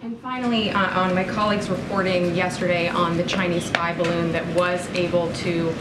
And finally, on my colleagues reporting yesterday on the Chinese spy balloon that was able to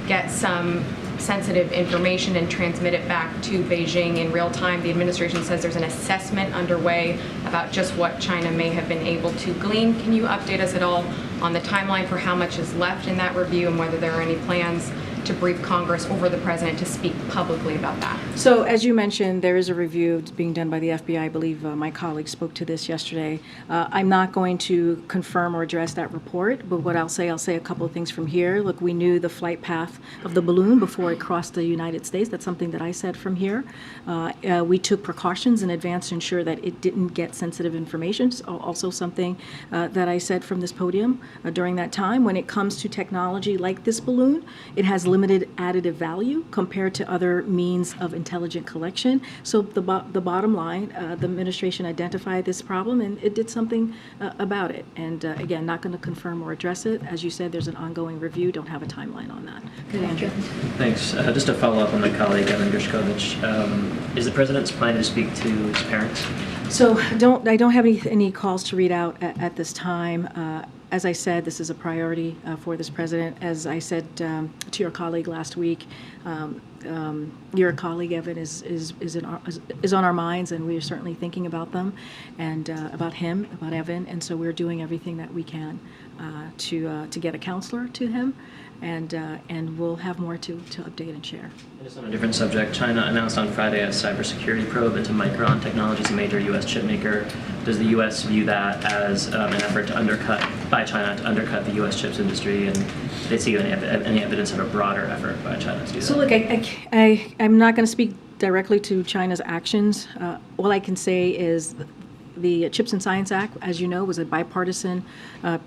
get some sensitive information and transmit it back to Beijing in real time, the administration says there's an assessment underway about just what China may have been able to glean. Can you update us at all on the timeline for how much is left in that review and whether there are any plans to brief Congress or the president to speak publicly about that? So, as you mentioned, there is a review being done by the FBI. I believe my colleague spoke to this yesterday. I'm not going to confirm or address that report, but what I'll say a couple of things from here. Look, we knew the flight path of the balloon before it crossed the United States. That's something that I said from here. We took precautions in advance to ensure that it didn't get sensitive information. So also something that I said from this podium during that time. When it comes to technology like this balloon, it has limited additive value compared to other means of intelligent collection. So the bottom line, the administration identified this problem and it did something about it. And again, not going to confirm or address it. As you said, there's an ongoing review. Don't have a timeline on that. Good, Andrew. Thanks. Just to follow up on my colleague, Evan Gershkovich, is the president's plan to speak to his parents? So I don't have any calls to read out at this time. As I said, this is a priority for this president. As I said to your colleague last week, your colleague Evan is on our minds, and we are certainly thinking about them and about him, about Evan, and so we're doing everything that we can to get a counselor to him, and we'll have more to update and share. Just on a different subject, China announced on Friday a cybersecurity probe into Micron Technologies, a major U.S. chip maker. Does the U.S. view that as an effort by China to undercut the U.S. chips industry, and do they see any evidence of a broader effort by China to do that? So look, I'm not going to speak directly to China's actions. All I can say is the CHIPS and Science Act, as you know, was a bipartisan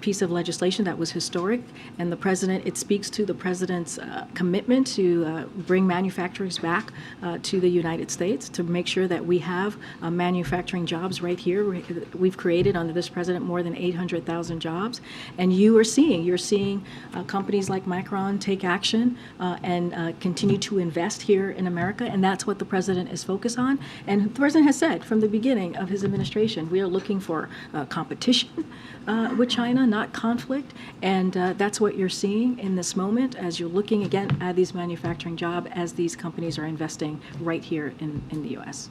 piece of legislation that was historic, and it speaks to the president's commitment to bring manufacturers back to the United States, to make sure that we have manufacturing jobs right here. We've created under this president more than 800,000 jobs, and you're seeing companies like Micron take action and continue to invest here in America, and that's what the president is focused on. And the president has said from the beginning of his administration, we are looking for competition with China, not conflict, and that's what you're seeing in this moment as you're looking again at these manufacturing jobs as these companies are investing right here in the U.S.